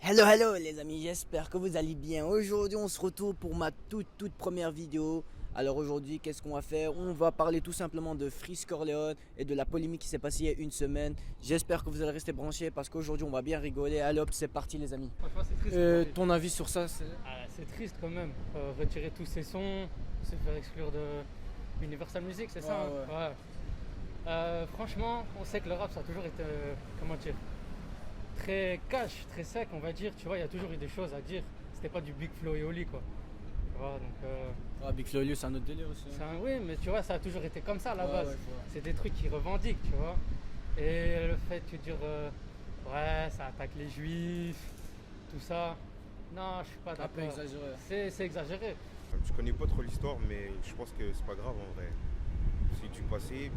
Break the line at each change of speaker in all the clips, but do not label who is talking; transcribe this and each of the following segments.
Hello hello les amis, j'espère que vous allez bien. Aujourd'hui on se retrouve pour ma toute première vidéo. Alors aujourd'hui qu'est-ce qu'on va faire? On va parler tout simplement de Freeze Corleone et de la polémique qui s'est passée il y a une semaine. J'espère que vous allez rester branchés parce qu'aujourd'hui on va bien rigoler. Allez hop, c'est parti les amis.
Franchement, c'est triste.
Ton avis sur ça c'est...
C'est triste quand même. Retirer tous ces sons, se faire exclure de Universal Music, c'est ça
Ouais,
hein. Ouais. Franchement, on sait que le rap ça a toujours été, comment dire, très cash, très sec, on va dire. Tu vois, il y a toujours eu des choses à dire. C'était pas du Big Flo et Oli quoi. Tu vois, donc.
Big Flo et Oli c'est un autre délire aussi.
Oui, mais tu vois, ça a toujours été comme ça à la
Ouais,
base.
ouais.
C'est des trucs qui revendiquent, tu vois. Et le fait de dire, ouais, ça attaque les juifs, tout ça. Non, je suis pas d'accord.
Un peu exagéré.
C'est exagéré.
Je connais pas trop l'histoire, mais je pense que c'est pas grave en vrai. Si tu passais,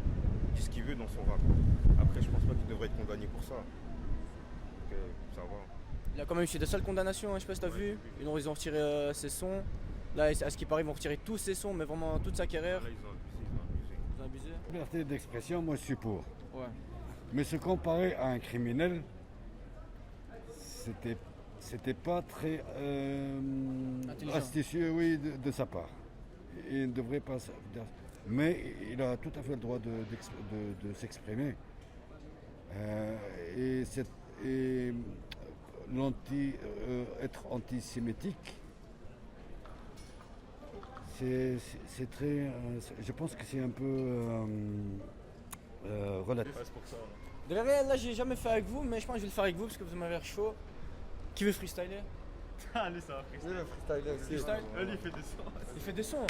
dit ce qu'il veut dans son rap. Après, je pense pas qu'il devrait être condamné pour ça. Donc, ça va.
Il a quand même eu des seules condamnations, je sais pas si t'as vu. Ils ont retiré ses sons. Là, à ce qui paraît, ils vont retirer tous ses sons, mais vraiment toute sa carrière.
Là, ils ont abusé.
Ils ont abusé.
Liberté d'expression, moi je suis pour.
Ouais.
Mais se comparer à un criminel, c'était pas très
Intelligent.
astucieux, oui, de sa part. Il ne devrait pas. Mais il a tout à fait le droit de s'exprimer. Et être antisémitique, c'est très. Je pense que c'est un peu relatif.
Ouais, c'est pour ça.
De la réelle, là, j'ai jamais fait avec vous, mais je pense que je vais le faire avec vous parce que vous m'avez l'air chaud. Qui veut freestyler?
Allez, ça va freestyle.
Freestyle?
Allez, il fait des sons.
Il fait des sons.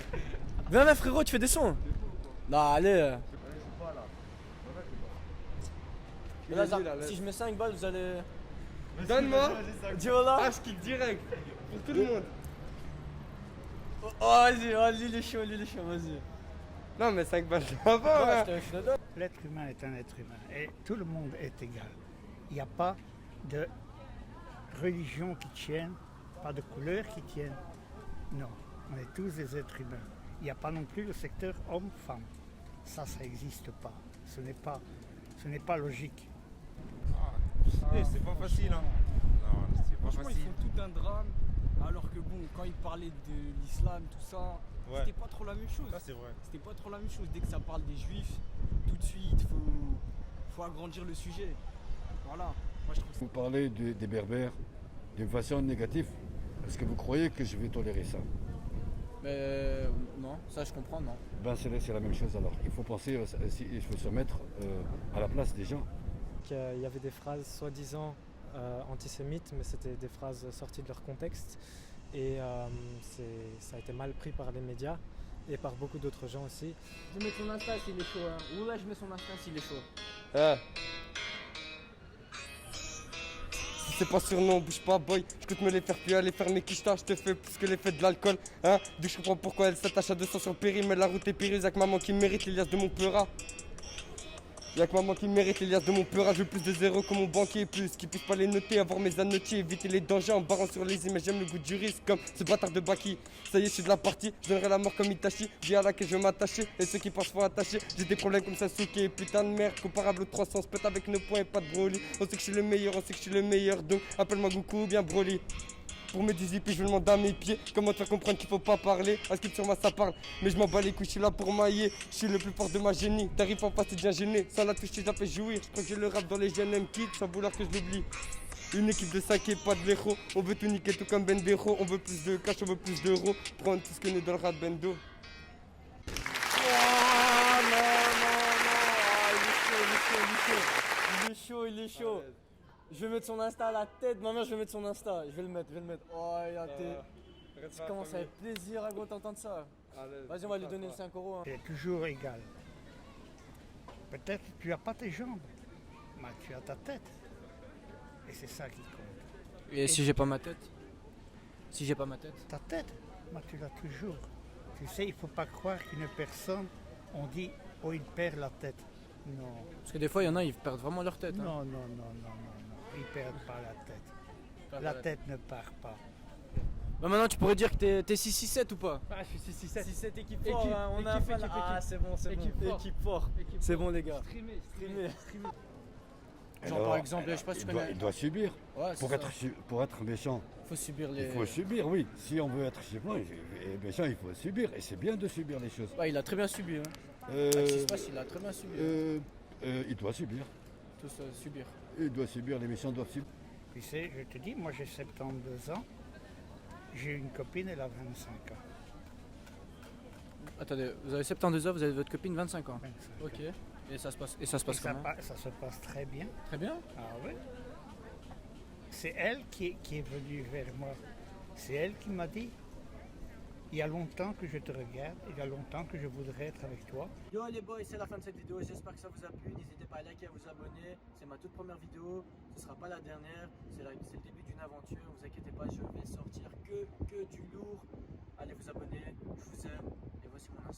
Viens, frérot, tu fais des sons. Non, allez. Mais là, si je mets 5 balles, vous allez.
Donne-moi.
Dis voilà.
Ah, je kick direct. Pour tout le monde.
Oh, vas-y, lui il est chaud, vas-y.
Non, mais 5 balles avant.
Ouais, je te le donne.
L'être humain est un être humain et tout le monde est égal. Il n'y a pas de religion qui tienne, pas de couleur qui tienne. Non, on est tous des êtres humains. Il n'y a pas non plus le secteur homme-femme. Ça n'existe pas. Ce n'est pas logique.
C'est pas facile, hein.
Non, c'est pas
Franchement, ils
facile.
font tout un drame, alors que bon, quand ils parlaient de l'islam, tout ça,
Ouais.
c'était pas trop la même chose.
Ça, c'est vrai.
C'était pas trop la même chose. Dès que ça parle des juifs, tout de suite, faut agrandir le sujet. Voilà. Moi, je trouve ça.
Vous parlez des berbères d'une façon négative. Est-ce que vous croyez que je vais tolérer ça?
Mais non, ça je comprends, non.
Ben c'est la même chose alors. Il faut penser, il faut se mettre à la place des gens.
Il y avait des phrases soi-disant antisémites, mais c'était des phrases sorties de leur contexte. Et ça a été mal pris par les médias et par beaucoup d'autres gens aussi.
Je mets son Insta s'il est chaud, hein. Ou là, je mets son Insta s'il est chaud.
Si c'est pas surnom, bouge pas, boy. Je compte me les faire puis aller faire mes quichetas. Je te fais plus que l'effet de l'alcool, hein. D'où je comprends pourquoi elle s'attache à 200 sur le péri. Mais la route est périlleuse, y'a que maman qui mérite l'Ilias de mon pleura. Y'a que maman qui mérite l'Ilias de mon pleura. Je veux plus de zéro que mon banquier, plus qui puisse pas les noter, avoir mes annotiers, éviter les dangers en barrant sur les mais j'aime le goût du risque comme ce bâtard de Baki. Ça y est, je suis de la partie, je donnerai la mort comme Itachi. Dis à laquelle je veux m'attacher, et ceux qui pensent faut attacher. J'ai des problèmes comme Sasuke, putain de merde, comparable aux 300, se pète avec nos points et pas de Broly. On sait que je suis le meilleur, on sait que je suis le meilleur, donc appelle-moi Goku ou bien Broly. Pour mes 10 puis je vais demander à mes pieds comment te faire comprendre qu'il faut pas parler. À ce que sur moi ça parle, mais je m'en bats les couilles, je suis là pour mailler. Je suis le plus fort de ma génie. T'arrives en face, t'es bien gêné. Sans la touche, tu fait jouir. Je crois que j'ai le rap dans les gènes kids sans vouloir que je l'oublie. Une équipe de 5 et pas de l'héros. On veut tout niquer tout comme Bendero. On veut plus de cash, on veut plus d'euros. Prendre tout ce que nous donne le rap Bendo.
Oh non, il est chaud. Je vais mettre son Insta à la tête. Ma mère, je vais mettre son Insta. Je vais le mettre. Oh, ça commence à être plaisir à gros t'entendre ça. Vas-y, on va lui donner les 5 euros. Hein.
Tu es toujours égal. Peut-être que tu n'as pas tes jambes, mais tu as ta tête. Et c'est ça qui compte.
Et si j'ai pas ma tête?
Ta tête, moi tu l'as toujours. Tu sais, il ne faut pas croire qu'une personne, on dit, oh il perd la tête. Non,
Parce que des fois, il y en a, ils perdent vraiment leur tête. Hein.
non, ils ne perdent pas la tête. La tête ne part pas.
Bah maintenant, tu pourrais dire que t'es 6-6-7 ou pas?
Ah, je suis 6-6-7.
6-7 équipe
Équipe,
fort, hein, on a
équipe,
affaire-
équipe,
Ah,
équipe.
c'est bon.
Équipe fort.
Équipe fort. C'est bon, les gars.
Streamer.
Genre
Alors,
par exemple, je sais pas si tu connais.
il doit subir.
Ouais, c'est ça.
Pour être méchant,
Faut subir les.
il faut subir, oui. Si on veut être méchant, il faut subir. Et c'est bien de subir les choses.
Ouais, il a très bien subi. Hein.
Euh,
Avec ce qui se passe, il a très bien subi.
il doit subir.
Tout ça, subir.
Il doit subir, les méchants doivent subir.
Tu sais, je te dis, moi j'ai 72 ans, j'ai une copine, elle a 25 ans.
Attendez, vous avez 72 ans, vous avez votre copine 25 ans.
25
Ok.
ans.
Et ça se passe
Et
comment?
ça se passe très bien.
Très bien.
Ah oui. C'est elle qui est venue vers moi. C'est elle qui m'a dit, il y a longtemps que je te regarde, il y a longtemps que je voudrais être avec toi.
Yo les boys, c'est la fin de cette vidéo, j'espère que ça vous a plu, n'hésitez pas à liker et à vous abonner, c'est ma toute première vidéo, ce sera pas la dernière, c'est le début d'une aventure, vous inquiétez pas, je vais sortir que du lourd, allez vous abonner, je vous aime, et voici mon Instagram.